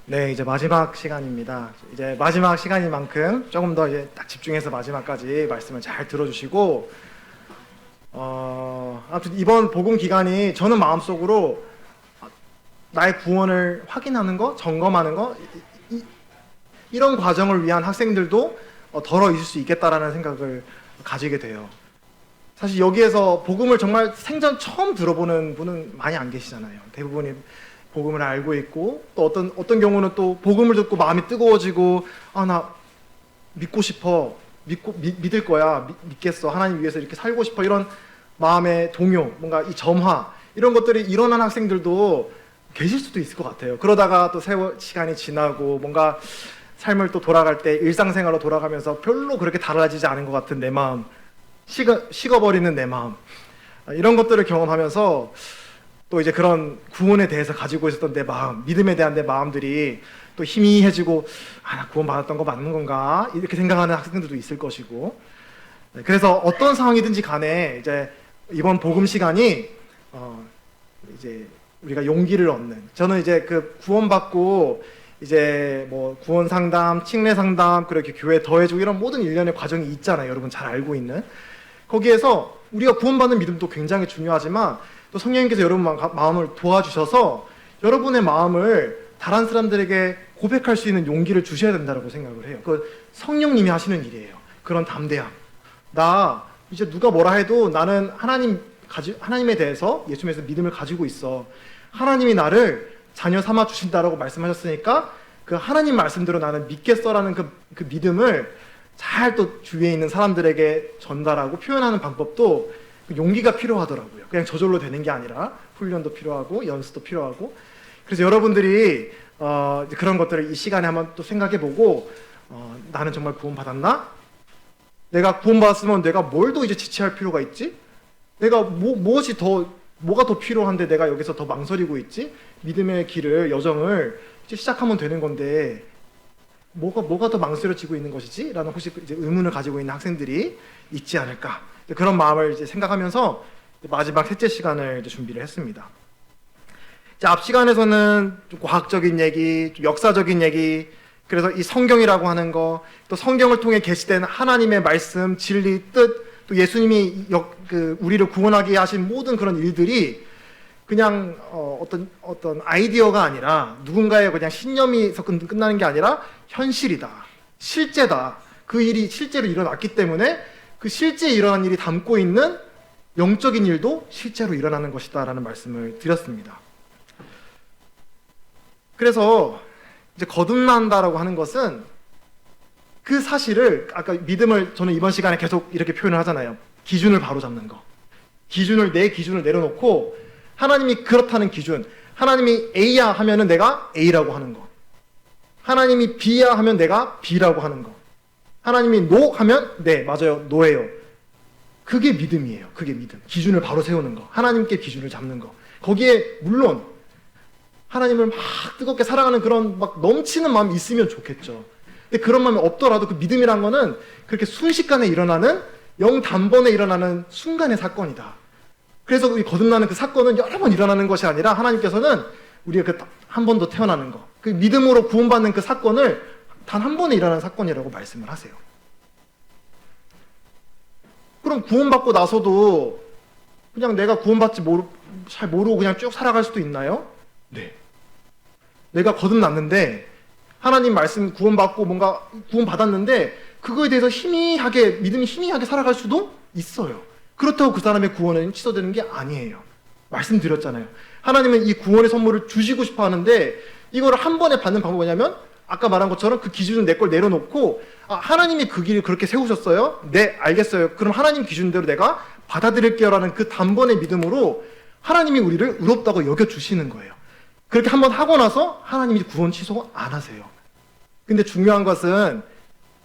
네, 이제 마지막 시간입니다. 이제 마지막 시간인 만큼 조금 더 이제 딱 집중해서 마지막까지 말씀을 잘 들어주시고, 아무튼 이번 복음 기간이 저는 마음속으로 나의 구원을 확인하는 거, 점검하는 거, 이런 과정을 위한 학생들도 덜어 있을 수 있겠다라는 생각을 가지게 돼요. 사실 여기에서 복음을 정말 생전 처음 들어보는 분은 많이 안 계시잖아요. 대부분이 복음을 알고 있고, 또 어떤 경우는 또 복음을 듣고 마음이 뜨거워지고, 나 믿고 싶어, 믿을 거야, 믿겠어, 하나님 위해서 이렇게 살고 싶어, 이런 마음의 동요, 뭔가 이 점화, 이런 것들이 일어난 학생들도 계실 수도 있을 것 같아요. 그러다가 또 시간이 지나고 뭔가 삶을 또 돌아갈 때 일상생활로 돌아가면서 별로 그렇게 달라지지 않은 것 같은 내 마음, 식어버리는 내 마음, 이런 것들을 경험하면서 또 이제 그런 구원에 대해서 가지고 있었던 내 마음, 믿음에 대한 내 마음들이 또 희미해지고, 나 구원 받았던 거 맞는 건가, 이렇게 생각하는 학생들도 있을 것이고, 그래서 어떤 상황이든지 간에 이제 이번 복음 시간이 이제 우리가 용기를 얻는, 저는 이제 그 구원받고 이제 뭐 구원 상담, 칭례 상담, 그렇게 교회 더해주고 이런 모든 일련의 과정이 있잖아요. 여러분 잘 알고 있는. 거기에서 우리가 구원받는 믿음도 굉장히 중요하지만 또 성령님께서 여러분 마음을 도와주셔서 여러분의 마음을 다른 사람들에게 고백할 수 있는 용기를 주셔야 된다고 생각을 해요. 그 성령님이 하시는 일이에요. 그런 담대함. 나 이제 누가 뭐라 해도 나는 하나님에 대해서, 예수님에서 믿음을 가지고 있어. 하나님이 나를 자녀 삼아 주신다라고 말씀하셨으니까 그 하나님 말씀대로 나는 믿겠어라는 그 믿음을 잘 또 주위에 있는 사람들에게 전달하고 표현하는 방법도 용기가 필요하더라고요. 그냥 저절로 되는 게 아니라 훈련도 필요하고 연습도 필요하고. 그래서 여러분들이 그런 것들을 이 시간에 한번 또 생각해보고, 나는 정말 구원받았나? 내가 구원받았으면 내가 뭘 더 이제 지체할 필요가 있지? 내가 뭐가 더 필요한데 내가 여기서 더 망설이고 있지? 믿음의 길을, 여정을 이제 시작하면 되는 건데 뭐가 더 망설여지고 있는 것이지? 라는 혹시 이제 의문을 가지고 있는 학생들이 있지 않을까? 그런 마음을 이제 생각하면서 마지막 셋째 시간을 이제 준비를 했습니다. 이제 앞 시간에서는 좀 과학적인 얘기, 좀 역사적인 얘기, 그래서 이 성경이라고 하는 거, 또 성경을 통해 계시된 하나님의 말씀, 진리, 뜻, 또 예수님이 우리를 구원하게 하신 모든 그런 일들이 그냥 어떤 아이디어가 아니라 누군가의 그냥 신념이서 끝나는 게 아니라 현실이다, 실제다. 그 일이 실제로 일어났기 때문에 그 실제 일어난 일이 담고 있는 영적인 일도 실제로 일어나는 것이다 라는 말씀을 드렸습니다. 그래서 이제 거듭난다라고 하는 것은 그 사실을, 아까 믿음을 저는 이번 시간에 계속 이렇게 표현을 하잖아요. 기준을 바로 잡는 거. 내 기준을 내려놓고 하나님이 그렇다는 기준, 하나님이 A야 하면은 내가 A라고 하는 거, 하나님이 B야 하면 내가 B라고 하는 거, 하나님이 No 하면 네 맞아요, No예요. 그게 믿음이에요. 그게 믿음. 기준을 바로 세우는 거, 하나님께 기준을 잡는 거. 거기에 물론 하나님을 막 뜨겁게 사랑하는 그런 막 넘치는 마음이 있으면 좋겠죠. 근데 그런 마음이 없더라도 그 믿음이란 거는 그렇게 순식간에 일어나는, 영단번에 일어나는 순간의 사건이다. 그래서 우리 거듭나는 그 사건은 여러 번 일어나는 것이 아니라 하나님께서는 우리가 한 번 더 태어나는 거, 그 믿음으로 구원받는 그 사건을 단 한 번에 일어나는 사건이라고 말씀을 하세요. 그럼 구원받고 나서도 그냥 내가 구원받지 잘 모르고 그냥 쭉 살아갈 수도 있나요? 네. 내가 거듭났는데 하나님 말씀 구원받고 뭔가 구원받았는데 그거에 대해서 믿음이 희미하게 살아갈 수도 있어요. 그렇다고 그 사람의 구원은 취소되는 게 아니에요. 말씀드렸잖아요. 하나님은 이 구원의 선물을 주시고 싶어 하는데 이거를 한 번에 받는 방법이 뭐냐면 아까 말한 것처럼 그 기준을 내 걸 내려놓고, 하나님이 그 길을 그렇게 세우셨어요? 네, 알겠어요. 그럼 하나님 기준대로 내가 받아들일게요 라는 그 단번의 믿음으로 하나님이 우리를 의롭다고 여겨주시는 거예요. 그렇게 한번 하고 나서 하나님이 구원 취소 안 하세요. 근데 중요한 것은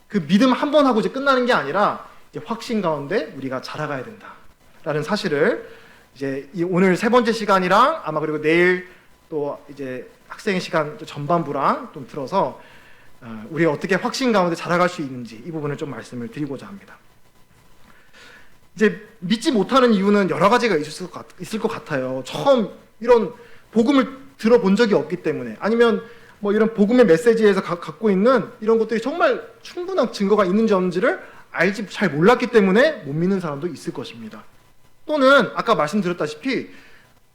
그 믿음 한 번 하고 이제 끝나는 게 아니라 이제 확신 가운데 우리가 자라가야 된다라는 사실을 이제 오늘 세 번째 시간이랑 아마 그리고 내일 또 이제 학생의 시간 전반부랑 좀 들어서 우리가 어떻게 확신 가운데 자라갈 수 있는지 이 부분을 좀 말씀을 드리고자 합니다. 이제 믿지 못하는 이유는 여러 가지가 있을 것 같아요. 처음 이런 복음을 들어본 적이 없기 때문에, 아니면 뭐 이런 복음의 메시지에서 갖고 있는 이런 것들이 정말 충분한 증거가 있는지 없는지를 알지 잘 몰랐기 때문에 못 믿는 사람도 있을 것입니다. 또는 아까 말씀드렸다시피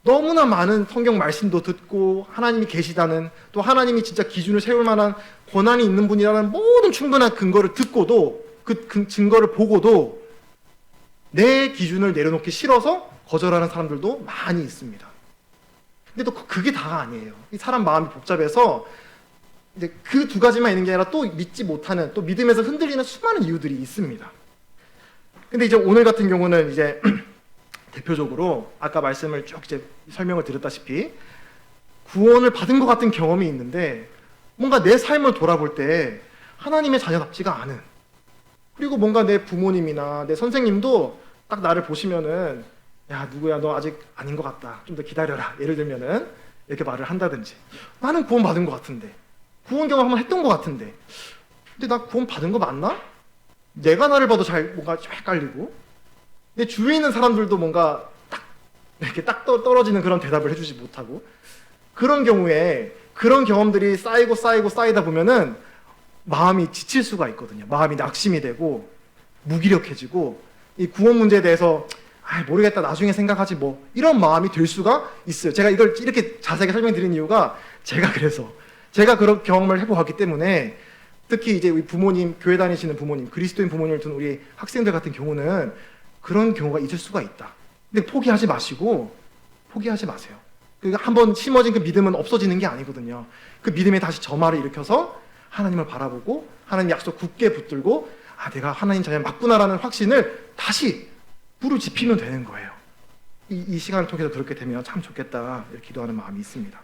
너무나 많은 성경 말씀도 듣고 하나님이 계시다는, 또 하나님이 진짜 기준을 세울 만한 권한이 있는 분이라는 모든 충분한 근거를 듣고도, 그 증거를 보고도 내 기준을 내려놓기 싫어서 거절하는 사람들도 많이 있습니다. 근데 또 그게 다가 아니에요. 이 사람 마음이 복잡해서 이제 그 두 가지만 있는 게 아니라 또 믿지 못하는, 또 믿음에서 흔들리는 수많은 이유들이 있습니다. 근데 이제 오늘 같은 경우는 이제 대표적으로 아까 말씀을 쭉 이제 설명을 드렸다시피 구원을 받은 것 같은 경험이 있는데 뭔가 내 삶을 돌아볼 때 하나님의 자녀답지가 않은, 그리고 뭔가 내 부모님이나 내 선생님도 딱 나를 보시면은 야 누구야 너 아직 아닌 것 같다 좀 더 기다려라, 예를 들면은 이렇게 말을 한다든지, 나는 구원 받은 것 같은데, 구원 경험 한번 했던 것 같은데, 근데 나 구원 받은 거 맞나? 내가 나를 봐도 잘 뭔가 좀 헷갈리고, 내 주위에 있는 사람들도 뭔가 딱 이렇게 딱 떨어지는 그런 대답을 해주지 못하고, 그런 경우에 그런 경험들이 쌓이다 보면은 마음이 지칠 수가 있거든요. 마음이 낙심이 되고 무기력해지고 이 구원 문제에 대해서 모르겠다 나중에 생각하지 뭐, 이런 마음이 들 수가 있어요. 제가 이걸 이렇게 자세하게 설명드린 이유가 제가 그런 경험을 해보았기 때문에, 특히 이제 우리 부모님, 교회 다니시는 부모님, 그리스도인 부모님을 둔 우리 학생들 같은 경우는 그런 경우가 있을 수가 있다. 근데 포기하지 마세요. 한번 심어진 그 믿음은 없어지는 게 아니거든요. 그 믿음에 다시 점화를 일으켜서 하나님을 바라보고 하나님 약속 굳게 붙들고 내가 하나님 자녀 맞구나라는 확신을 다시 부르짖히면 되는 거예요. 이 시간을 통해서 그렇게 되면 참 좋겠다, 이렇게 기도하는 마음이 있습니다.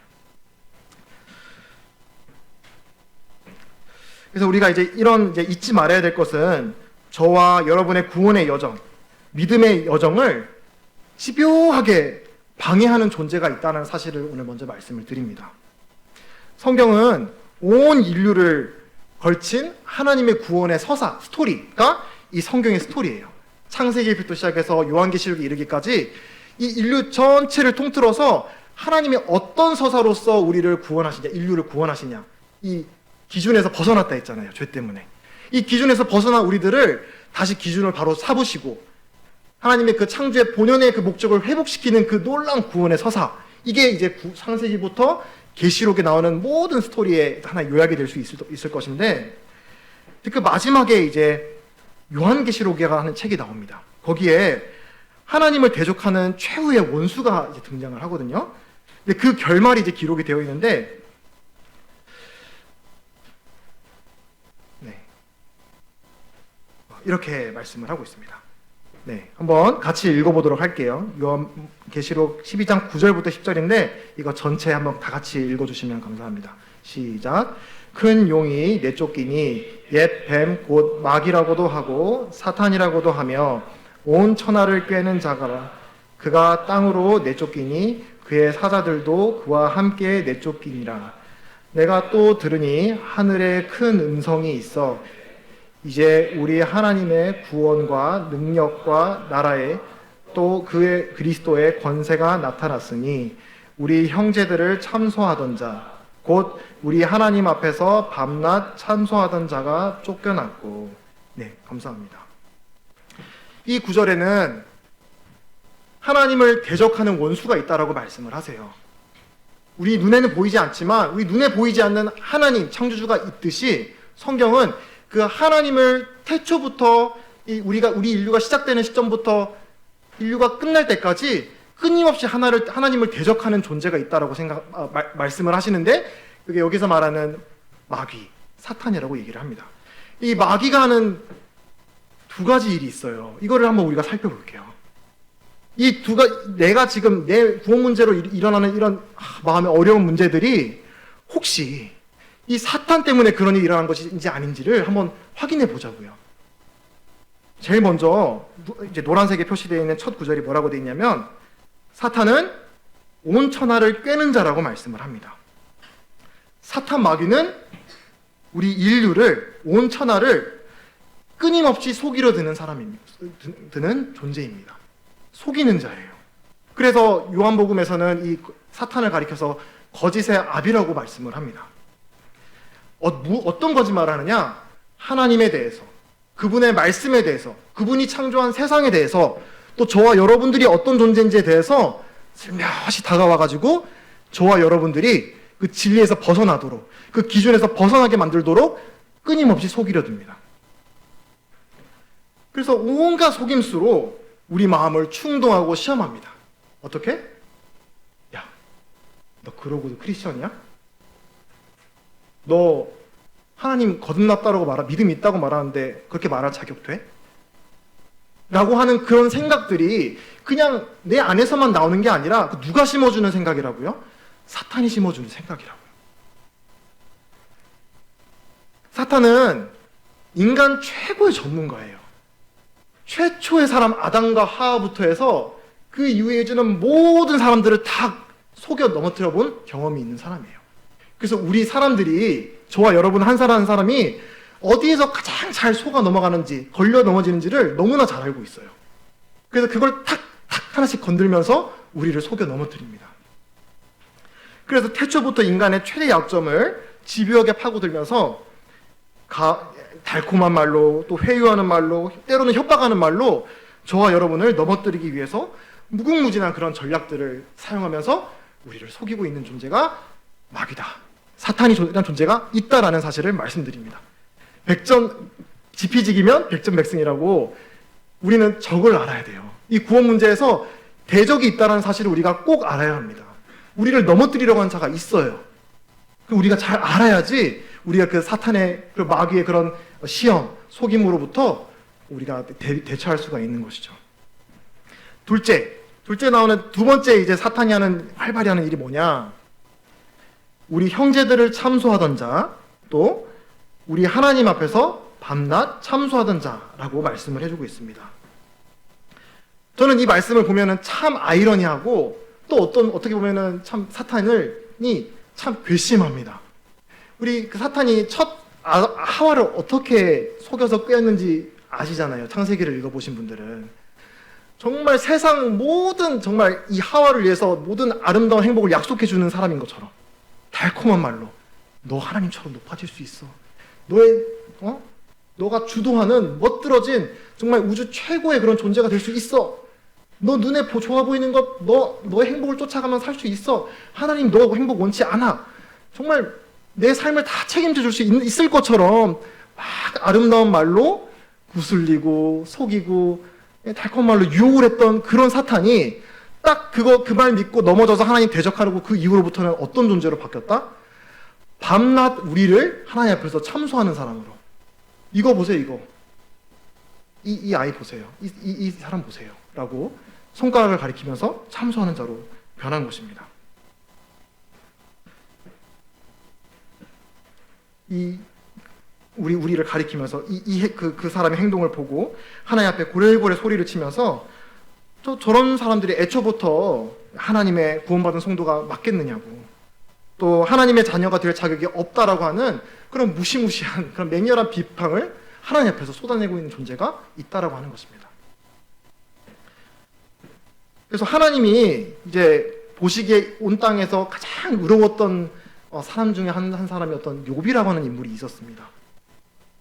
그래서 우리가 이제 잊지 말아야 될 것은 저와 여러분의 구원의 여정, 믿음의 여정을 집요하게 방해하는 존재가 있다는 사실을 오늘 먼저 말씀을 드립니다. 성경은 온 인류를 걸친 하나님의 구원의 서사, 스토리가 이 성경의 스토리예요. 창세기부터 시작해서 요한계시록에 이르기까지 이 인류 전체를 통틀어서 하나님이 어떤 서사로서 우리를 구원하시냐, 인류를 구원하시냐, 이 기준에서 벗어났다 했잖아요. 죄 때문에. 이 기준에서 벗어난 우리들을 다시 기준을 바로 삼으시고 하나님의 그 창조의 본연의 그 목적을 회복시키는 그 놀라운 구원의 서사, 이게 이제 창세기부터 계시록에 나오는 모든 스토리의 하나의 요약이 될 수 있을 것인데, 그 마지막에 이제 요한계시록이라는 책이 나옵니다. 거기에 하나님을 대적하는 최후의 원수가 이제 등장을 하거든요. 근데 그 결말이 이제 기록이 되어 있는데, 이렇게 말씀을 하고 있습니다. 한번 같이 읽어보도록 할게요. 요한계시록 12장 9절부터 10절인데 이거 전체 한번 다 같이 읽어주시면 감사합니다. 시작. 큰 용이 내쫓기니 옛 뱀 곧 마귀라고도 하고 사탄이라고도 하며 온 천하를 꿰는 자가 그가 땅으로 내쫓기니 그의 사자들도 그와 함께 내쫓기니라. 내가 또 들으니 하늘에 큰 음성이 있어 이제 우리 하나님의 구원과 능력과 나라에 또 그의 그리스도의 권세가 나타났으니 우리 형제들을 참소하던 자 곧 우리 하나님 앞에서 밤낮 참소하던 자가 쫓겨났고. 감사합니다. 이 구절에는 하나님을 대적하는 원수가 있다라고 말씀을 하세요. 우리 눈에는 보이지 않지만 우리 눈에 보이지 않는 하나님 창조주가 있듯이 성경은 그 하나님을 태초부터 우리 인류가 시작되는 시점부터 인류가 끝날 때까지 끊임없이 하나님을 대적하는 존재가 있다라고 말씀을 하시는데, 그게 여기서 말하는 마귀, 사탄이라고 얘기를 합니다. 이 마귀가 하는 두 가지 일이 있어요. 이거를 한번 우리가 살펴볼게요. 내가 지금 내 구원 문제로 일어나는 이런 마음의 어려운 문제들이 혹시 이 사탄 때문에 그런 일이 일어난 것인지 아닌지를 한번 확인해 보자고요. 제일 먼저 이제 노란색에 표시되어 있는 첫 구절이 뭐라고 되어 있냐면, 사탄은 온 천하를 꿰는 자라고 말씀을 합니다. 사탄 마귀는 우리 인류를, 온 천하를 끊임없이 속이려 드는 드는 존재입니다. 속이는 자예요. 그래서 요한복음에서는 이 사탄을 가리켜서 거짓의 아비라고 말씀을 합니다. 어떤 거짓말을 하느냐? 하나님에 대해서, 그분의 말씀에 대해서, 그분이 창조한 세상에 대해서, 또 저와 여러분들이 어떤 존재인지에 대해서 슬며시 다가와가지고 저와 여러분들이 그 진리에서 벗어나도록, 그 기준에서 벗어나게 만들도록 끊임없이 속이려 듭니다. 그래서 온갖 속임수로 우리 마음을 충동하고 시험합니다. 어떻게? 야, 너 그러고도 크리스천이야? 너 하나님 거듭났다고 믿음 있다고 말하는데 그렇게 말할 자격 돼? 라고 하는 그런 생각들이 그냥 내 안에서만 나오는 게 아니라 누가 심어주는 생각이라고요? 사탄이 심어주는 생각이라고요. 사탄은 인간 최고의 전문가예요. 최초의 사람 아담과 하와부터 해서 그 이후에 해주는 모든 사람들을 다 속여 넘어뜨려 본 경험이 있는 사람이에요. 그래서 우리 사람들이, 저와 여러분 한 사람 한 사람이 어디에서 가장 잘 속아 넘어가는지, 걸려 넘어지는지를 너무나 잘 알고 있어요. 그래서 그걸 탁탁 하나씩 건들면서 우리를 속여 넘어뜨립니다. 그래서 태초부터 인간의 최대 약점을 집요하게 파고들면서 달콤한 말로, 또 회유하는 말로, 때로는 협박하는 말로 저와 여러분을 넘어뜨리기 위해서 무궁무진한 그런 전략들을 사용하면서 우리를 속이고 있는 존재가 마귀다. 사탄이라는 존재가 있다라는 사실을 말씀드립니다. 지피지기면 백전백승이라고 우리는 적을 알아야 돼요. 이 구원 문제에서 대적이 있다는 사실을 우리가 꼭 알아야 합니다. 우리를 넘어뜨리려고 하는 자가 있어요. 우리가 잘 알아야지 우리가 그 사탄의, 그 마귀의 그런 시험, 속임으로부터 우리가 대처할 수가 있는 것이죠. 둘째 나오는 두 번째 이제 사탄이 활발히 하는 일이 뭐냐? 우리 형제들을 참소하던 자, 또 우리 하나님 앞에서 밤낮 참소하던 자라고 말씀을 해주고 있습니다. 저는 이 말씀을 보면은 참 아이러니하고 또 어떻게 보면은 참 사탄이 참 괘씸합니다. 우리 그 사탄이 첫 하와를 어떻게 속여서 꿰었는지 아시잖아요. 창세기를 읽어보신 분들은. 정말 세상 모든, 정말 이 하와를 위해서 모든 아름다운 행복을 약속해주는 사람인 것처럼 달콤한 말로 너 하나님처럼 높아질 수 있어. 너가 주도하는 멋들어진 정말 우주 최고의 그런 존재가 될 수 있어. 너 눈에 좋아 보이는 것, 너의 행복을 쫓아가면 살 수 있어. 하나님 너 행복 원치 않아. 정말 내 삶을 다 책임져 줄 수 있을 것처럼 막 아름다운 말로 구슬리고 속이고 달콤한 말로 유혹을 했던 그런 사탄이 딱 그 말 믿고 넘어져서 하나님 대적하고 그 이후로부터는 어떤 존재로 바뀌었다? 밤낮 우리를 하나님 앞에서 참소하는 사람으로. 이거 보세요, 이거. 이 아이 보세요. 이 사람 보세요. 라고 손가락을 가리키면서 참소하는 자로 변한 것입니다. 우리를 가리키면서 그 사람의 행동을 보고 하나님 앞에 고래고래 소리를 치면서 저런 사람들이 애초부터 하나님의 구원받은 성도가 맞겠느냐고, 또 하나님의 자녀가 될 자격이 없다라고 하는 그런 무시무시한 그런 맹렬한 비판을 하나님 앞에서 쏟아내고 있는 존재가 있다라고 하는 것입니다. 그래서 하나님이 이제 보시기에 온 땅에서 가장 의로웠던 사람 중에 한 사람이 어떤 욥이라고 하는 인물이 있었습니다.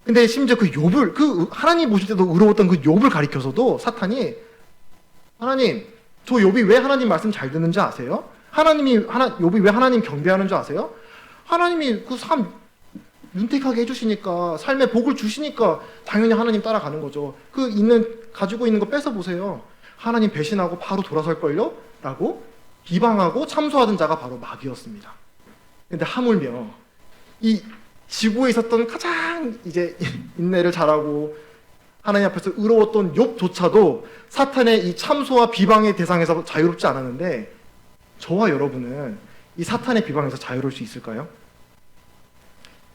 근데 심지어 그 욥을, 하나님 보실 때도 의로웠던 그 욥을 가리켜서도 사탄이, 하나님, 저 욥이 왜 하나님 말씀 잘 듣는지 아세요? 욥이 왜 하나님 경배하는 줄 아세요? 하나님이 그 삶 윤택하게 해주시니까, 삶에 복을 주시니까 당연히 하나님 따라가는 거죠. 가지고 있는 거 뺏어 보세요. 하나님 배신하고 바로 돌아설걸요? 라고 비방하고 참소하던 자가 바로 마귀였습니다. 근데 하물며 이 지구에 있었던 가장 이제 인내를 잘하고 하나님 앞에서 의로웠던 욥조차도 사탄의 이 참소와 비방의 대상에서 자유롭지 않았는데, 저와 여러분은 이 사탄의 비방에서 자유로울 수 있을까요?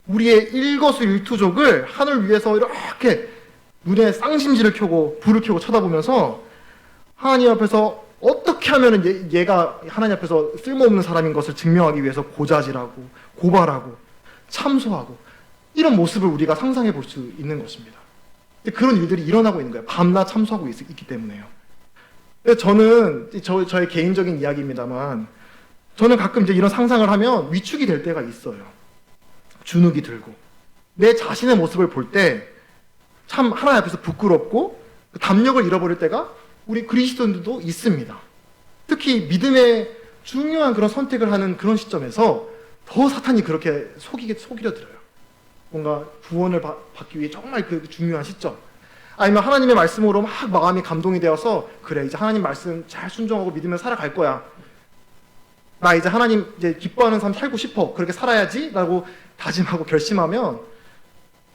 우리의 일거수일투족을 하늘 위에서 이렇게 눈에 쌍심지를 켜고 불을 켜고 쳐다보면서 하나님 앞에서 어떻게 하면 얘가 하나님 앞에서 쓸모없는 사람인 것을 증명하기 위해서 고자질하고 고발하고 참소하고 이런 모습을 우리가 상상해 볼 수 있는 것입니다. 그런 일들이 일어나고 있는 거예요. 밤낮 참소하고 있기 때문에요. 저는 저의 개인적인 이야기입니다만, 저는 가끔 이제 이런 상상을 하면 위축이 될 때가 있어요. 주눅이 들고 내 자신의 모습을 볼 때 참 하나님 앞에서 부끄럽고 담력을 잃어버릴 때가 우리 그리스도인들도 있습니다. 특히 믿음의 중요한 그런 선택을 하는 그런 시점에서 더 사탄이 그렇게 속이려 들어요. 뭔가 구원을 받기 위해 정말 그 중요한 시점, 아니면 하나님의 말씀으로 막 마음이 감동이 되어서 그래 이제 하나님 말씀 잘 순종하고 믿으며 살아갈 거야. 나 이제 하나님 이제 기뻐하는 삶 살고 싶어. 그렇게 살아야지 라고 다짐하고 결심하면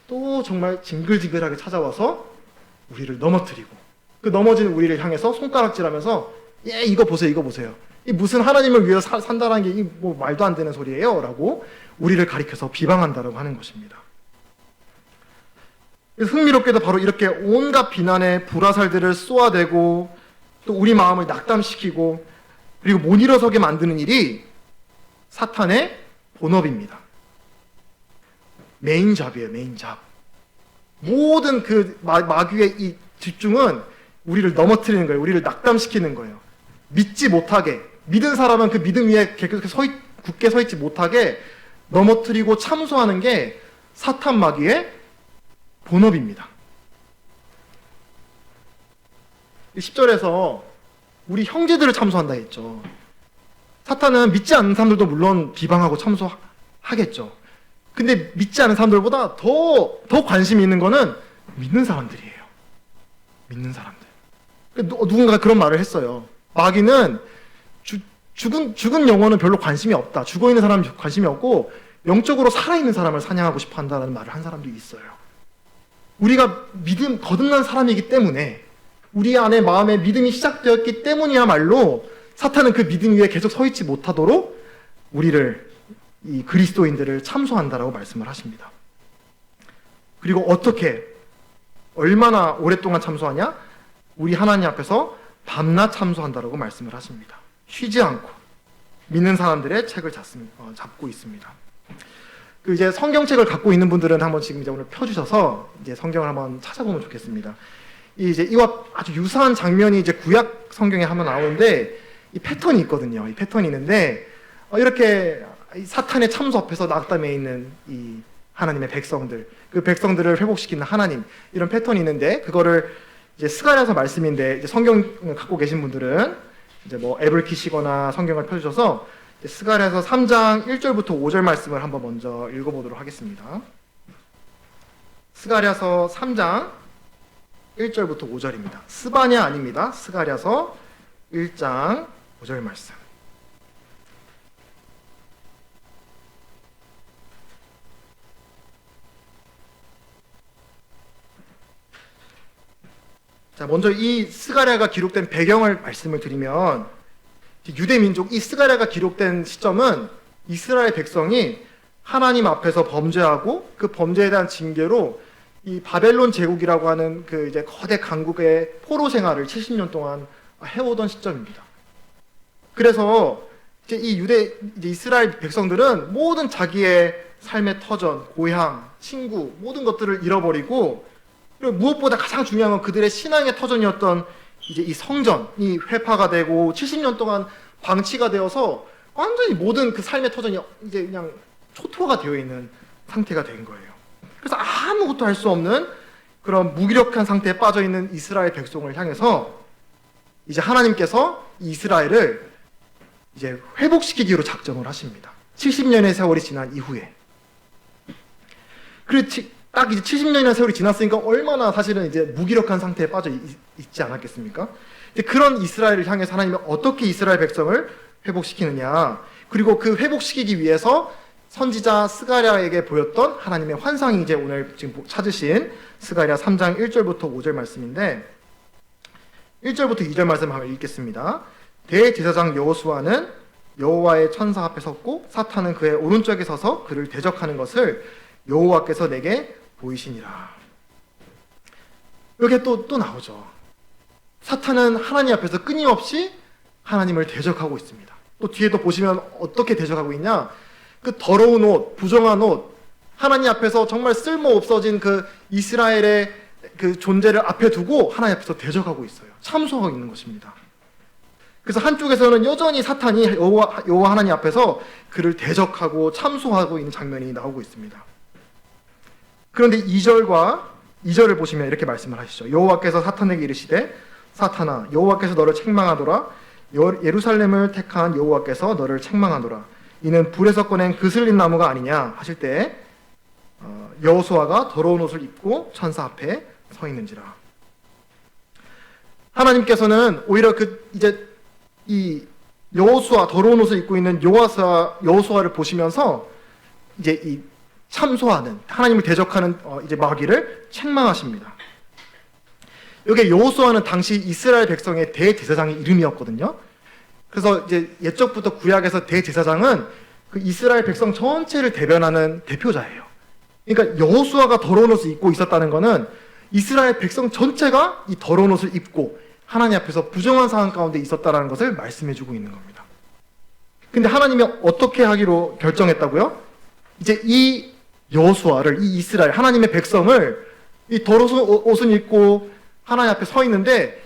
또 정말 징글징글하게 찾아와서 우리를 넘어뜨리고 그 넘어지는 우리를 향해서 손가락질하면서 예 이거 보세요 이거 보세요. 이 무슨 하나님을 위해서 산다는 게 뭐 말도 안 되는 소리예요 라고 우리를 가리켜서 비방한다라고 하는 것입니다. 그래서 흥미롭게도 바로 이렇게 온갖 비난의 불화살들을 쏘아대고 또 우리 마음을 낙담시키고 그리고 못 일어서게 만드는 일이 사탄의 본업입니다. 메인 잡이에요. 메인 잡. 모든 그 마귀의 이 집중은 우리를 넘어뜨리는 거예요. 우리를 낙담시키는 거예요. 믿지 못하게, 믿은 사람은 그 믿음 위에 굳게 서 있지 못하게 넘어뜨리고 참소하는 게 사탄 마귀의 본업입니다. 10절에서 우리 형제들을 참소한다 했죠. 사탄은 믿지 않는 사람들도 물론 비방하고 참소하겠죠. 근데 믿지 않는 사람들보다 더 관심이 있는 거는 믿는 사람들이에요. 믿는 사람들. 누군가가 그런 말을 했어요. 마귀는 죽은 영혼은 별로 관심이 없다. 죽어있는 사람은 관심이 없고 영적으로 살아있는 사람을 사냥하고 싶어 한다는 말을 한 사람도 있어요. 우리가 거듭난 사람이기 때문에 우리 안에 마음에 믿음이 시작되었기 때문이야말로 사탄은 그 믿음 위에 계속 서 있지 못하도록 우리를 이 그리스도인들을 참소한다라고 말씀을 하십니다. 그리고 어떻게 얼마나 오랫동안 참소하냐? 우리 하나님 앞에서 밤낮 참소한다라고 말씀을 하십니다. 쉬지 않고 믿는 사람들의 책을 잡고 있습니다. 그 이제 성경책을 갖고 있는 분들은 한번 지금 이제 오늘 펴주셔서 이제 성경을 한번 찾아보면 좋겠습니다. 이와 아주 유사한 장면이 이제 구약 성경에 한번 나오는데 이 패턴이 있거든요. 이 패턴이 있는데 이렇게 사탄의 참소 앞에서 낙담해 있는 이 하나님의 백성들, 그 백성들을 회복시키는 하나님 이런 패턴이 있는데 그거를 이제 스가랴서 말씀인데 이제 성경을 갖고 계신 분들은 이제 뭐 앱을 키시거나 성경을 펴주셔서 스가랴서 3장 1절부터 5절 말씀을 한번 먼저 읽어보도록 하겠습니다. 스가랴서 3장 1절부터 5절입니다. 스바냐 아닙니다. 스가랴서 1장 5절 말씀. 자, 먼저 이 스가랴가 기록된 배경을 말씀을 드리면 유대 민족 이 스가랴가 기록된 시점은 이스라엘 백성이 하나님 앞에서 범죄하고 그 범죄에 대한 징계로 이 바벨론 제국이라고 하는 그 이제 거대 강국의 포로 생활을 70년 동안 해오던 시점입니다. 그래서 이제 이제 이스라엘 백성들은 모든 자기의 삶의 터전, 고향, 친구 모든 것들을 잃어버리고 그리고 무엇보다 가장 중요한 건 그들의 신앙의 터전이었던 이제 이 성전이 회파가 되고 70년 동안 방치가 되어서 완전히 모든 그 삶의 터전이 이제 그냥 초토화가 되어 있는 상태가 된 거예요. 그래서 아무것도 할 수 없는 그런 무기력한 상태에 빠져 있는 이스라엘 백성을 향해서 이제 하나님께서 이스라엘을 이제 회복시키기로 작정을 하십니다. 70년의 세월이 지난 이후에. 그리고 딱 이제 70년이라는 세월이 지났으니까 얼마나 사실은 이제 무기력한 상태에 빠져 있지 않았겠습니까? 이제 그런 이스라엘을 향해서 하나님이 어떻게 이스라엘 백성을 회복시키느냐. 그리고 그 회복시키기 위해서 선지자 스가랴에게 보였던 하나님의 환상이 이제 오늘 지금 찾으신 스가랴 3장 1절부터 5절 말씀인데 1절부터 2절 말씀 한번 읽겠습니다. 대제사장 여호수아는 여호와의 천사 앞에 섰고 사탄은 그의 오른쪽에 서서 그를 대적하는 것을 여호와께서 내게 보이시니라. 여기에 또 나오죠. 사탄은 하나님 앞에서 끊임없이 하나님을 대적하고 있습니다. 또 뒤에도 보시면 어떻게 대적하고 있냐? 그 더러운 옷, 부정한 옷, 하나님 앞에서 정말 쓸모없어진 그 이스라엘의 그 존재를 앞에 두고 하나님 앞에서 대적하고 있어요. 참소하고 있는 것입니다. 그래서 한쪽에서는 여전히 사탄이 여호와 하나님 앞에서 그를 대적하고 참소하고 있는 장면이 나오고 있습니다. 그런데 2절을 보시면 이렇게 말씀을 하시죠. 여호와께서 사탄에게 이르시되 사탄아 여호와께서 너를 책망하노라. 예루살렘을 택한 여호와께서 너를 책망하노라. 이는 불에서 꺼낸 그슬린 나무가 아니냐 하실 때 여호수아가 더러운 옷을 입고 천사 앞에 서 있는지라. 하나님께서는 오히려 이 여호수아 더러운 옷을 입고 있는 여호수아를 보시면서 이제 이 참소하는 하나님을 대적하는 이제 마귀를 책망하십니다. 여기 여호수아는 당시 이스라엘 백성의 대제사장의 이름이었거든요. 그래서 이제 옛적부터 구약에서 대제사장은 그 이스라엘 백성 전체를 대변하는 대표자예요. 그러니까 여호수아가 더러운 옷을 입고 있었다는 것은 이스라엘 백성 전체가 이 더러운 옷을 입고 하나님 앞에서 부정한 상황 가운데 있었다는 것을 말씀해주고 있는 겁니다. 근데 하나님이 어떻게 하기로 결정했다고요? 이제 이 여호수아를, 이 이스라엘 하나님의 백성을 이 더러운 옷을 입고 하나님 앞에 서 있는데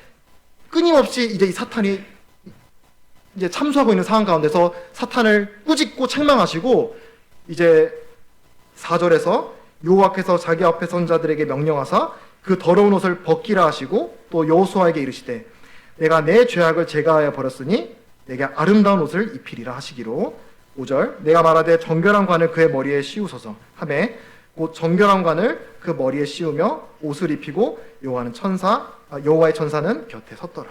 끊임없이 이제 이 사탄이 이제 참소하고 있는 상황 가운데서 사탄을 꾸짖고 책망하시고 이제 4절에서 여호와께서 자기 앞에 선 자들에게 명령하사 그 더러운 옷을 벗기라 하시고 또 여호수아에게 이르시되 내가 내 죄악을 제거하여 버렸으니 내게 아름다운 옷을 입히리라 하시기로 5절 내가 말하되 정결한 관을 그의 머리에 씌우소서 하매 곧 정결한 관을 그 머리에 씌우며 옷을 입히고 여호와의 천사는 곁에 섰더라.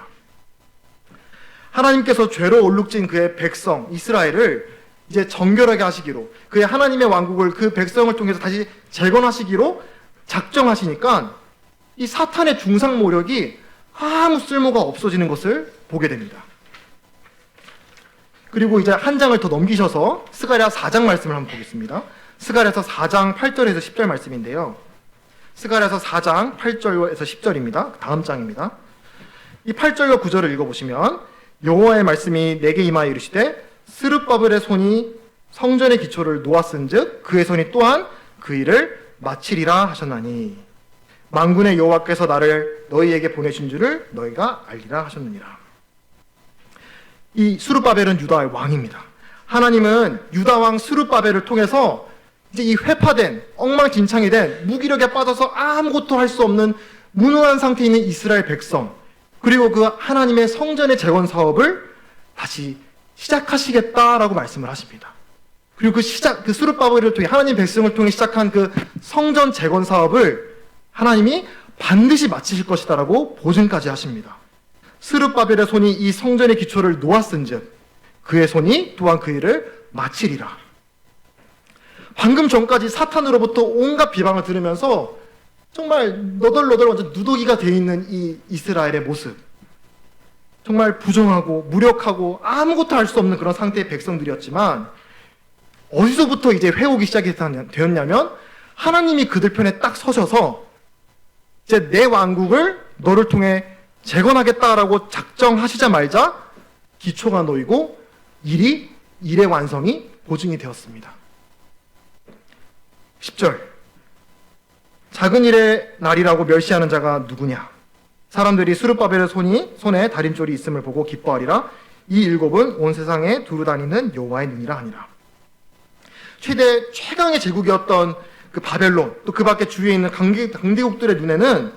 하나님께서 죄로 얼룩진 그의 백성 이스라엘을 이제 정결하게 하시기로 그의 하나님의 왕국을 그 백성을 통해서 다시 재건하시기로 작정하시니까 이 사탄의 중상 모력이 아무 쓸모가 없어지는 것을 보게 됩니다. 그리고 이제 한 장을 더 넘기셔서 스가랴 4장 말씀을 한번 보겠습니다. 스가랴서 4장 8절에서 10절 말씀인데요. 스가랴서 4장 8절에서 10절입니다. 다음 장입니다. 이 8절과 9절을 읽어보시면 여호와의 말씀이 내게 임하여 이르시되 스룹바벨의 손이 성전의 기초를 놓았은즉 그의 손이 또한 그 일을 마치리라 하셨나니 만군의 여호와께서 나를 너희에게 보내신 줄을 너희가 알리라 하셨느니라. 이 스룹바벨은 유다의 왕입니다. 하나님은 유다 왕 스룹바벨을 통해서 이제 이 회파된 엉망진창이 된 무기력에 빠져서 아무것도 할 수 없는 무능한 상태에 있는 이스라엘 백성 그리고 그 하나님의 성전의 재건 사업을 다시 시작하시겠다라고 말씀을 하십니다. 그리고 그 스룹바벨을 통해 하나님 백성을 통해 시작한 그 성전 재건 사업을 하나님이 반드시 마치실 것이다라고 보증까지 하십니다. 스룹바벨의 손이 이 성전의 기초를 놓았은즉 그의 손이 또한 그 일을 마치리라. 방금 전까지 사탄으로부터 온갖 비방을 들으면서 정말 너덜너덜 완전 누더기가 되어 있는 이 이스라엘의 모습, 정말 부정하고 무력하고 아무것도 할 수 없는 그런 상태의 백성들이었지만 어디서부터 이제 회복이 시작이 되었냐면 하나님이 그들 편에 딱 서셔서 이제 내 왕국을 너를 통해 재건하겠다라고 작정하시자마자 기초가 놓이고 일의 완성이 보증이 되었습니다. 10절 작은 일의 날이라고 멸시하는 자가 누구냐? 사람들이 스룹바벨의 손에 다림줄이 있음을 보고 기뻐하리라. 이 일곱은 온 세상에 두루 다니는 여호와의 눈이라 하니라. 최강의 제국이었던 그 바벨론 또 그 밖에 주위에 있는 강대국들의 눈에는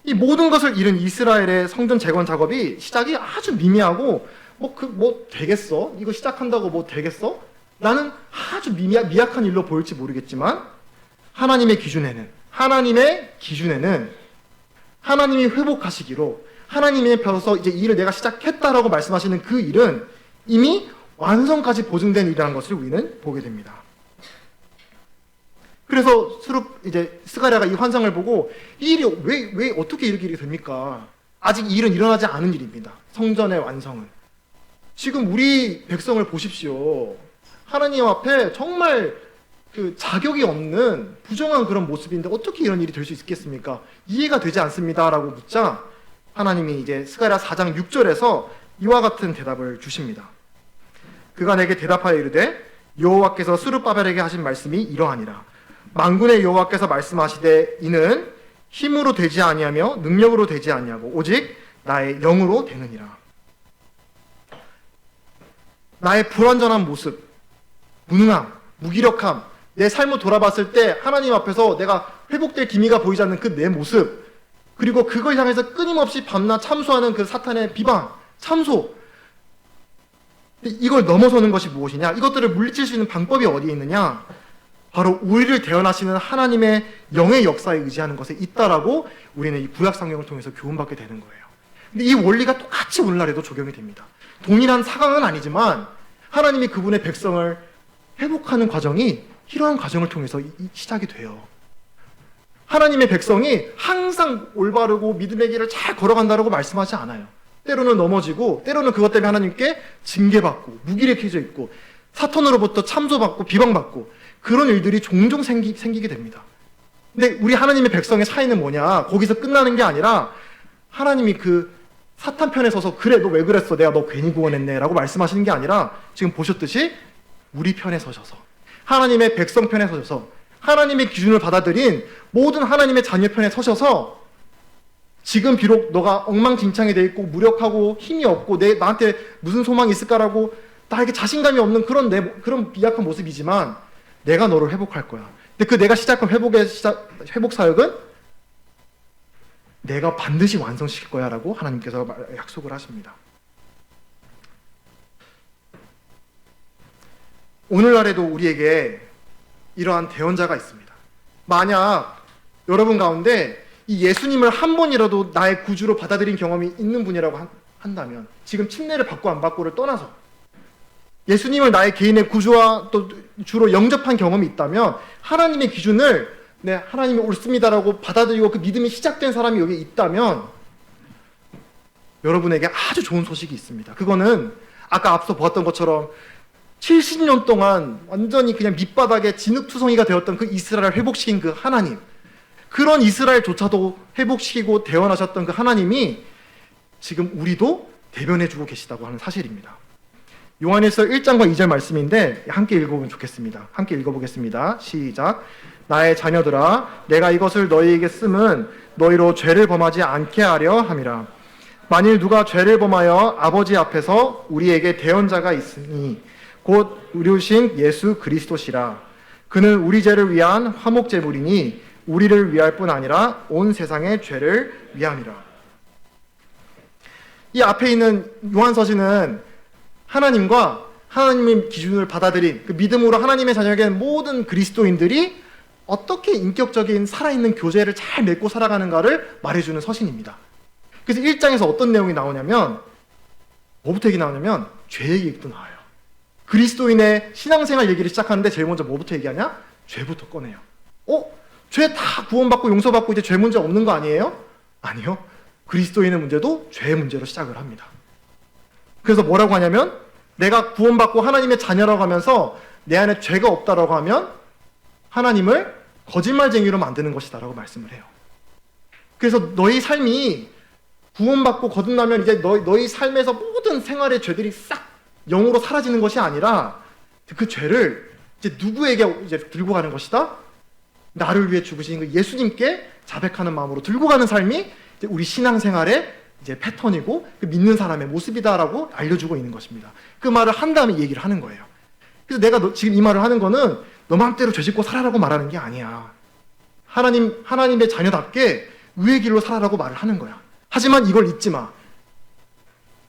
이 모든 것을 잃은 이스라엘의 성전 재건 작업이 시작이 아주 미미하고 뭐 되겠어? 이거 시작한다고 뭐 되겠어? 나는 아주 미약한 일로 보일지 모르겠지만 하나님의 기준에는 하나님이 회복하시기로 하나님의 펴서 이제 이 일을 내가 시작했다라고 말씀하시는 그 일은 이미 완성까지 보증된 일이라는 것을 우리는 보게 됩니다. 그래서 스가랴가 이 환상을 보고 이 일이 왜 어떻게 이렇게 됩니까? 아직 이 일은 일어나지 않은 일입니다. 성전의 완성은. 지금 우리 백성을 보십시오. 하나님 앞에 정말 그 자격이 없는 부정한 그런 모습인데 어떻게 이런 일이 될 수 있겠습니까? 이해가 되지 않습니다라고 묻자 하나님이 이제 스가랴 4장 6절에서 이와 같은 대답을 주십니다. 그가 내게 대답하여 이르되 여호와께서 스룹바벨에게 하신 말씀이 이러하니라. 만군의 여호와께서 말씀하시되 이는 힘으로 되지 아니하며 능력으로 되지 아니하고 오직 나의 영으로 되느니라. 나의 불완전한 모습, 무능함, 무기력함, 내 삶을 돌아봤을 때 하나님 앞에서 내가 회복될 기미가 보이지 않는 그 내 모습, 그리고 그걸 향해서 끊임없이 밤낮 참소하는 그 사탄의 비방, 참소. 이걸 넘어서는 것이 무엇이냐? 이것들을 물리칠 수 있는 방법이 어디에 있느냐? 바로 우리를 대언하시는 하나님의 영의 역사에 의지하는 것에 있다라고 우리는 이 구약 성경을 통해서 교훈받게 되는 거예요. 근데 이 원리가 똑같이 오늘날에도 적용이 됩니다. 동일한 사강은 아니지만 하나님이 그분의 백성을 회복하는 과정이 이러한 과정을 통해서 시작이 돼요. 하나님의 백성이 항상 올바르고 믿음의 길을 잘 걸어간다고 말씀하지 않아요. 때로는 넘어지고 때로는 그것 때문에 하나님께 징계받고 무기력해져 있고 사탄으로부터 참소받고 비방받고 그런 일들이 종종 생기게 됩니다. 근데 우리 하나님의 백성의 차이는 뭐냐? 거기서 끝나는 게 아니라 하나님이 그 사탄 편에 서서 그래 너 왜 그랬어? 내가 너 괜히 구원했네 라고 말씀하시는 게 아니라 지금 보셨듯이 우리 편에 서셔서 하나님의 백성 편에 서셔서 하나님의 기준을 받아들인 모든 하나님의 자녀 편에 서셔서 지금 비록 너가 엉망진창이 돼 있고 무력하고 힘이 없고 나한테 무슨 소망이 있을까라고 나에게 자신감이 없는 그런 비약한 모습이지만 내가 너를 회복할 거야. 근데 그 내가 시작한 회복 사역은 내가 반드시 완성시킬 거야 라고 하나님께서 약속을 하십니다. 오늘날에도 우리에게 이러한 대언자가 있습니다. 만약 여러분 가운데 이 예수님을 한 번이라도 나의 구주로 받아들인 경험이 있는 분이라고 한다면 지금 침례를 받고 안 받고를 떠나서 예수님을 나의 개인의 구주와 또 주로 영접한 경험이 있다면 하나님의 기준을 하나님이 옳습니다라고 받아들이고 그 믿음이 시작된 사람이 여기 있다면 여러분에게 아주 좋은 소식이 있습니다. 그거는 아까 앞서 보았던 것처럼 70년 동안 완전히 그냥 밑바닥에 진흙투성이가 되었던 그 이스라엘을 회복시킨 그 하나님, 그런 이스라엘조차도 회복시키고 대언하셨던 그 하나님이 지금 우리도 대변해주고 계시다고 하는 사실입니다. 요한일서 1장과 2절 말씀인데 함께 읽어보면 좋겠습니다. 함께 읽어보겠습니다. 시작. 나의 자녀들아, 내가 이것을 너희에게 쓰면 너희로 죄를 범하지 않게 하려 함이라. 만일 누가 죄를 범하여 아버지 앞에서 우리에게 대언자가 있으니 곧 의로우신 예수 그리스도시라. 그는 우리 죄를 위한 화목제물이니 우리를 위할 뿐 아니라 온 세상의 죄를 위함이라. 이 앞에 있는 요한서신은 하나님과 하나님의 기준을 받아들인 그 믿음으로 하나님의 자녀에게 된 모든 그리스도인들이 어떻게 인격적인 살아있는 교제를 잘 맺고 살아가는가를 말해주는 서신입니다. 그래서 1장에서 어떤 내용이 나오냐면 뭐부터 얘기 나오냐면 죄 얘기부터 나와요. 그리스도인의 신앙생활 얘기를 시작하는데 제일 먼저 뭐부터 얘기하냐? 죄부터 꺼내요. 죄 다 구원받고 용서받고 이제 죄 문제 없는 거 아니에요? 아니요. 그리스도인의 문제도 죄의 문제로 시작을 합니다. 그래서 뭐라고 하냐면 내가 구원받고 하나님의 자녀라고 하면서 내 안에 죄가 없다라고 하면 하나님을 거짓말쟁이로 만드는 것이다 라고 말씀을 해요. 그래서 너희 삶이 구원받고 거듭나면 이제 너희 삶에서 모든 생활의 죄들이 싹 영으로 사라지는 것이 아니라 그 죄를 이제 누구에게 이제 들고 가는 것이다? 나를 위해 죽으신 그 예수님께 자백하는 마음으로 들고 가는 삶이 이제 우리 신앙생활의 이제 패턴이고 그 믿는 사람의 모습이다라고 알려주고 있는 것입니다. 그 말을 한 다음에 얘기를 하는 거예요. 그래서 내가 지금 이 말을 하는 거는 너 마음대로 죄 짓고 살아라고 말하는 게 아니야. 하나님의 자녀답게 의의 길로 살아라고 말을 하는 거야. 하지만 이걸 잊지 마.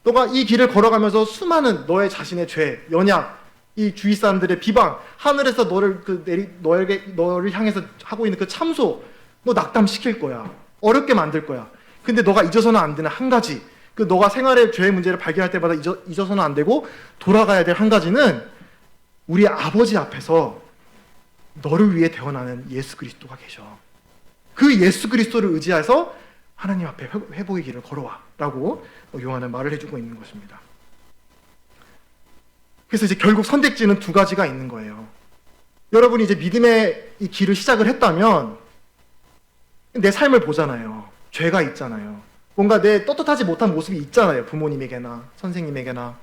너가 이 길을 걸어가면서 수많은 너의 자신의 죄, 연약, 이 주위 사람들의 비방, 하늘에서 너를 향해서 하고 있는 그 참소, 너 낙담시킬 거야. 어렵게 만들 거야. 근데 너가 잊어서는 안 되는 한 가지, 그 너가 생활의 죄의 문제를 발견할 때마다 잊어서는 안 되고 돌아가야 될 한 가지는 우리 아버지 앞에서 너를 위해 태어나는 예수 그리스도가 계셔. 그 예수 그리스도를 의지해서 하나님 앞에 회복의 길을 걸어와 라고 요한은 말을 해주고 있는 것입니다. 그래서 이제 결국 선택지는 두 가지가 있는 거예요. 여러분이 이제 믿음의 이 길을 시작을 했다면 내 삶을 보잖아요. 죄가 있잖아요. 뭔가 내 떳떳하지 못한 모습이 있잖아요. 부모님에게나 선생님에게나.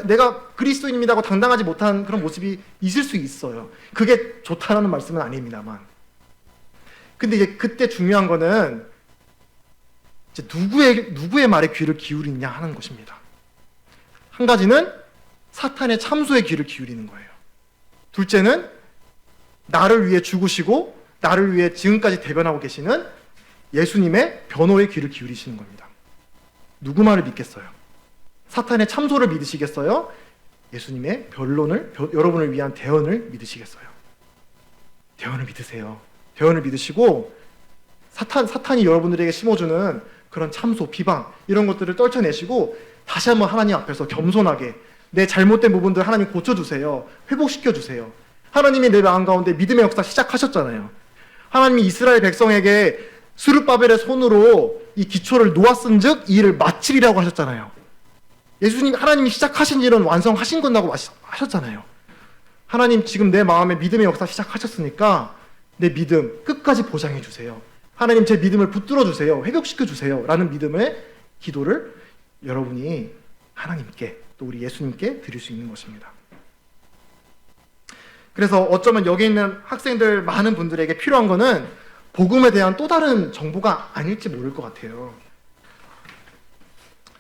내가 그리스도인입니다고 당당하지 못한 그런 모습이 있을 수 있어요. 그게 좋다라는 말씀은 아닙니다만. 근데 이제 그때 중요한 거는 이제 누구의 말에 귀를 기울이냐 하는 것입니다. 한 가지는 사탄의 참소의 귀를 기울이는 거예요. 둘째는 나를 위해 죽으시고 나를 위해 지금까지 대변하고 계시는 예수님의 변호의 귀를 기울이시는 겁니다. 누구 말을 믿겠어요? 사탄의 참소를 믿으시겠어요? 예수님의 변론을, 여러분을 위한 대언을 믿으시겠어요? 대언을 믿으세요. 대언을 믿으시고 사탄이 여러분들에게 심어주는 그런 참소, 비방 이런 것들을 떨쳐내시고 다시 한번 하나님 앞에서 겸손하게 내 잘못된 부분들 하나님 고쳐주세요. 회복시켜주세요. 하나님이 내 마음 가운데 믿음의 역사 시작하셨잖아요. 하나님이 이스라엘 백성에게 스룹바벨의 손으로 이 기초를 놓았은즉 이 일을 마치리라고 하셨잖아요. 예수님, 하나님이 시작하신 일은 완성하신 건다고 하셨잖아요. 하나님 지금 내 마음에 믿음의 역사 시작하셨으니까 내 믿음 끝까지 보장해 주세요. 하나님 제 믿음을 붙들어 주세요. 회복시켜 주세요. 라는 믿음의 기도를 여러분이 하나님께 또 우리 예수님께 드릴 수 있는 것입니다. 그래서 어쩌면 여기 있는 학생들 많은 분들에게 필요한 거는 복음에 대한 또 다른 정보가 아닐지 모를 것 같아요.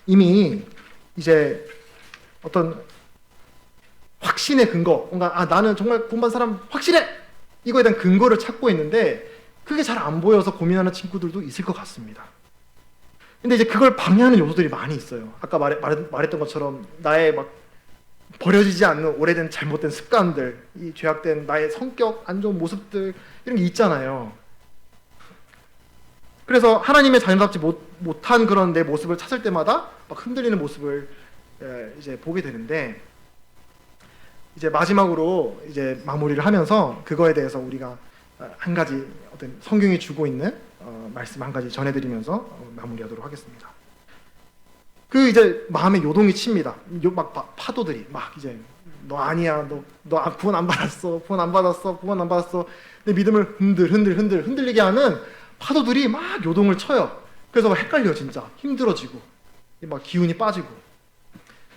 이미 이제 어떤 확신의 근거, 뭔가 나는 정말 구원받은 사람 확실해! 이거에 대한 근거를 찾고 있는데 그게 잘 안 보여서 고민하는 친구들도 있을 것 같습니다. 근데 이제 그걸 방해하는 요소들이 많이 있어요. 아까 말했던 것처럼 나의 막 버려지지 않는 오래된 잘못된 습관들, 이 죄악된 나의 성격, 안 좋은 모습들 이런 게 있잖아요. 그래서 하나님의 자녀답지 못한 그런 내 모습을 찾을 때마다 막 흔들리는 모습을 이제 보게 되는데 이제 마지막으로 이제 마무리를 하면서 그거에 대해서 우리가 한 가지 어떤 성경이 주고 있는 말씀 한 가지 전해드리면서 마무리하도록 하겠습니다. 그 이제 마음에 요동이 칩니다. 막 파도들이 막 이제 너 아니야, 너 구원 안 받았어, 구원 안 받았어. 내 믿음을 흔들리게 하는 파도들이 막 요동을 쳐요. 그래서 막 헷갈려 진짜 힘들어지고 막 기운이 빠지고.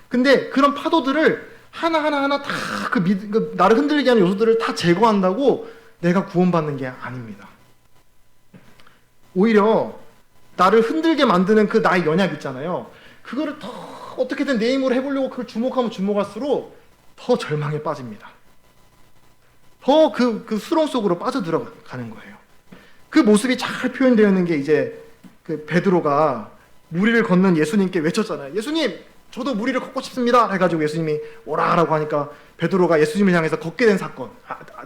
근데 그런 파도들을 하나 다 그 나를 흔들리게 하는 요소들을 다 제거한다고 내가 구원받는 게 아닙니다. 오히려 나를 흔들게 만드는 그 나의 연약 있잖아요. 그거를 더 어떻게든 내 힘으로 해보려고 그걸 주목하면 주목할수록 더 절망에 빠집니다. 더 그 수렁 속으로 빠져들어가는 거예요. 그 모습이 잘 표현되어 있는 게 이제 그 베드로가 무리를 걷는 예수님께 외쳤잖아요. 예수님, 저도 무리를 걷고 싶습니다. 해가지고 예수님이 오라라고 하니까 베드로가 예수님을 향해서 걷게 된 사건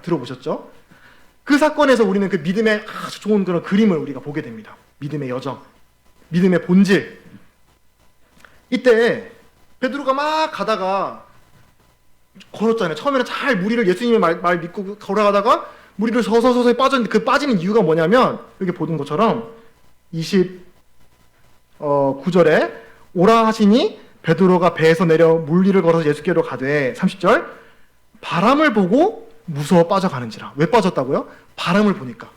들어보셨죠? 그 사건에서 우리는 그 믿음의 아주 좋은 그런 그림을 우리가 보게 됩니다. 믿음의 여정, 믿음의 본질. 이때 베드로가 막 가다가 걸었잖아요. 처음에는 잘 무리를 예수님의 말 믿고 걸어가다가 무리를 서서히 빠졌는데 그 빠지는 이유가 뭐냐면 여기 보는 것처럼 29절에 오라 하시니 베드로가 배에서 내려 물위를 걸어서 예수께로 가되 30절 바람을 보고 무서워 빠져가는지라. 왜 빠졌다고요? 바람을 보니까.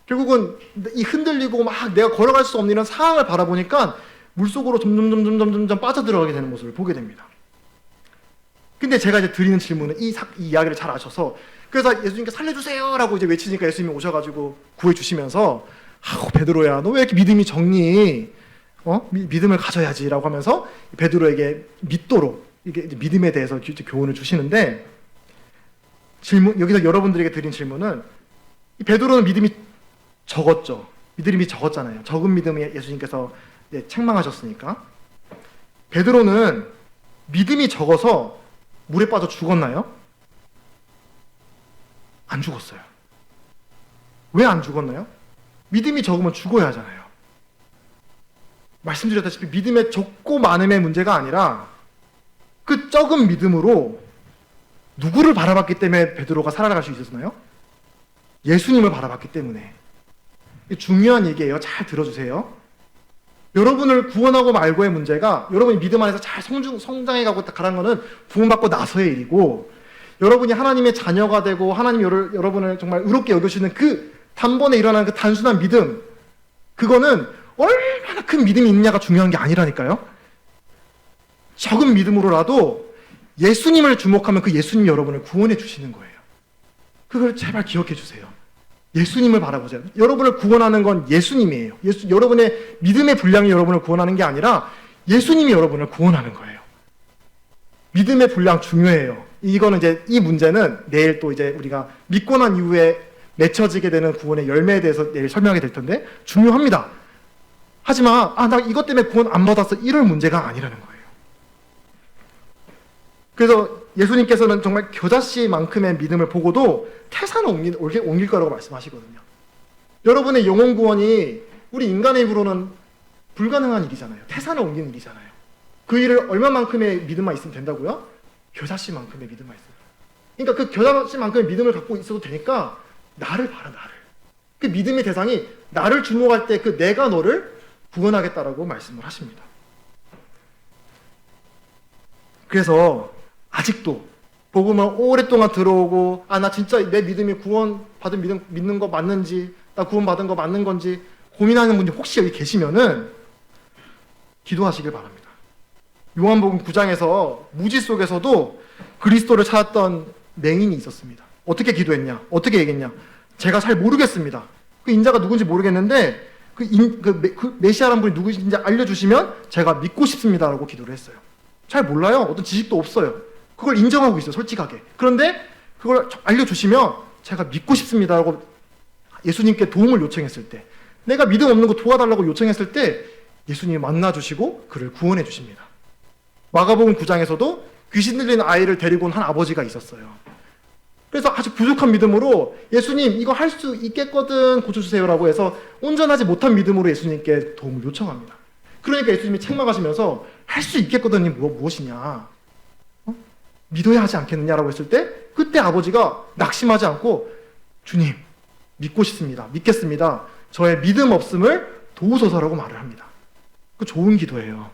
결국은 이 흔들리고 막 내가 걸어갈 수 없는 이런 상황을 바라보니까 물속으로 점점 빠져들어가게 되는 모습을 보게 됩니다. 근데 제가 이제 드리는 질문은 이 이야기를 잘 아셔서 그래서 예수님께 살려주세요 라고 이제 외치니까 예수님이 오셔가지고 구해주시면서 베드로야 너 왜 이렇게 믿음이 적니? 믿음을 가져야지 라고 하면서 베드로에게 믿도록 이게 믿음에 대해서 교훈을 주시는데 여기서 여러분들에게 드린 질문은 이 베드로는 믿음이 적었죠. 믿음이 적었잖아요. 적은 믿음에 예수님께서 책망하셨으니까. 베드로는 믿음이 적어서 물에 빠져 죽었나요? 안 죽었어요. 왜 안 죽었나요? 믿음이 적으면 죽어야 하잖아요. 말씀드렸다시피 믿음의 적고 많음의 문제가 아니라 그 적은 믿음으로 누구를 바라봤기 때문에 베드로가 살아갈 수 있었나요? 예수님을 바라봤기 때문에. 중요한 얘기예요. 잘 들어주세요. 여러분을 구원하고 말고의 문제가 여러분이 믿음 안에서 잘 성장해가고 가라는 것은 구원받고 나서의 일이고 여러분이 하나님의 자녀가 되고 하나님이 여러분을 정말 의롭게 여겨주시는 그 단번에 일어나는 그 단순한 믿음 그거는 얼마나 큰 믿음이 있느냐가 중요한 게 아니라니까요. 적은 믿음으로라도 예수님을 주목하면 그 예수님이 여러분을 구원해 주시는 거예요. 그걸 제발 기억해 주세요. 예수님을 바라보세요. 여러분을 구원하는 건 예수님이에요. 여러분의 믿음의 분량이 여러분을 구원하는 게 아니라 예수님이 여러분을 구원하는 거예요. 믿음의 분량 중요해요. 이거는 이제 이 문제는 내일 또 이제 우리가 믿고 난 이후에 맺혀지게 되는 구원의 열매에 대해서 내일 설명하게 될 텐데 중요합니다. 하지만 나 이것 때문에 구원 안 받았어 이럴 문제가 아니라는 거예요. 그래서 예수님께서는 정말 겨자씨만큼의 믿음을 보고도 태산을 옮길 거라고 말씀하시거든요. 여러분의 영혼 구원이 우리 인간의 입으로는 불가능한 일이잖아요. 태산을 옮기는 일이잖아요. 그 일을 얼마만큼의 믿음만 있으면 된다고요? 겨자씨만큼의 믿음만 있어요. 그러니까 그 겨자씨만큼의 믿음을 갖고 있어도 되니까 나를 봐라, 나를. 그 믿음의 대상이 나를 주목할 때 그 내가 너를 구원하겠다라고 말씀을 하십니다. 그래서 아직도 복음을 오랫동안 들어오고 나 진짜 내 믿음이 구원받은 믿는 거 맞는지 나 구원받은 거 맞는 건지 고민하는 분이 혹시 여기 계시면은 기도하시길 바랍니다. 요한복음 9장에서 무지 속에서도 그리스도를 찾았던 맹인이 있었습니다. 어떻게 기도했냐? 어떻게 얘기했냐? 제가 잘 모르겠습니다. 그 인자가 누군지 모르겠는데 그 메시아라는 분이 누구신지 알려주시면 제가 믿고 싶습니다라고 기도를 했어요. 잘 몰라요. 어떤 지식도 없어요. 그걸 인정하고 있어요. 솔직하게. 그런데 그걸 알려주시면 제가 믿고 싶습니다라고 예수님께 도움을 요청했을 때, 내가 믿음 없는 거 도와달라고 요청했을 때 예수님이 만나주시고 그를 구원해 주십니다. 마가복음 9장에서도 귀신 들린 아이를 데리고 온 한 아버지가 있었어요. 그래서 아주 부족한 믿음으로 예수님 이거 할 수 있겠거든 고쳐주세요라고 해서 온전하지 못한 믿음으로 예수님께 도움을 요청합니다. 그러니까 예수님이 책망하시면서 할 수 있겠거든이 무엇이냐? 믿어야 하지 않겠느냐라고 했을 때 그때 아버지가 낙심하지 않고 주님 믿고 싶습니다. 믿겠습니다. 저의 믿음 없음을 도우소서라고 말을 합니다. 그 좋은 기도예요.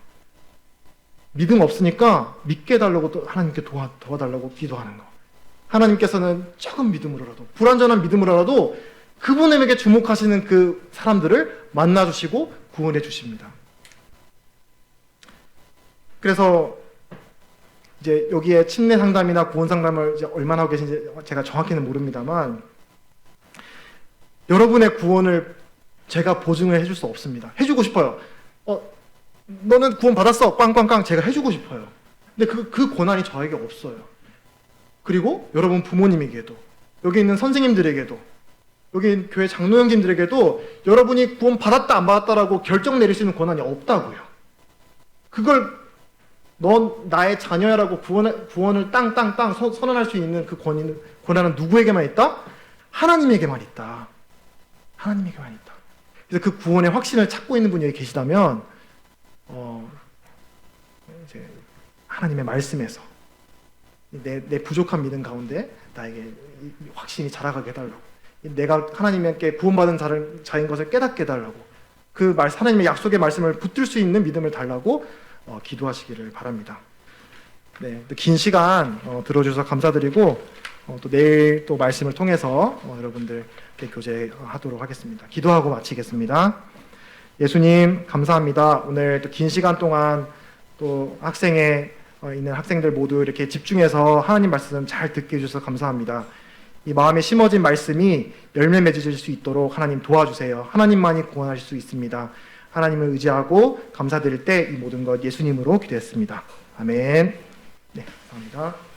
믿음 없으니까 믿게 해달라고 또 하나님께 도와달라고 기도하는 거. 하나님께서는 조금 믿음으로라도 불완전한 믿음으로라도 그분에게 주목하시는 그 사람들을 만나주시고 구원해 주십니다. 그래서 이제 여기에 침례 상담이나 구원 상담을 이제 얼마나 하고 계신지 제가 정확히는 모릅니다만 여러분의 구원을 제가 보증을 해줄 수 없습니다. 해주고 싶어요. 너는 구원 받았어. 꽝꽝꽝 제가 해주고 싶어요. 근데 그 권한이 저에게 없어요. 그리고 여러분 부모님에게도 여기 있는 선생님들에게도 여기 있는 교회 장로 형님들에게도 여러분이 구원 받았다 안 받았다라고 결정 내릴 수 있는 권한이 없다고요. 그걸 넌 나의 자녀야라고 구원을 땅땅땅 선언할 수 있는 그 권한은 누구에게만 있다? 하나님에게만 있다. 하나님에게만 있다. 그래서 그 구원의 확신을 찾고 있는 분이 여기 계시다면 이제 하나님의 말씀에서 내 부족한 믿음 가운데 나에게 확신이 자라가게 해달라고, 내가 하나님께 구원받은 자인 것을 깨닫게 해달라고, 하나님의 약속의 말씀을 붙들 수 있는 믿음을 달라고 기도하시기를 바랍니다. 네, 긴 시간 들어주셔서 감사드리고 또 내일 또 말씀을 통해서 여러분들께 교제하도록 하겠습니다. 기도하고 마치겠습니다. 예수님 감사합니다. 오늘 또 긴 시간 동안 또 학생에 있는 학생들 모두 이렇게 집중해서 하나님 말씀 잘 듣게 해주셔서 감사합니다. 이 마음에 심어진 말씀이 열매 맺을 수 있도록 하나님 도와주세요. 하나님만이 구원하실 수 있습니다. 하나님을 의지하고 감사드릴 때 이 모든 것 예수님으로 기도했습니다. 아멘. 네, 감사합니다.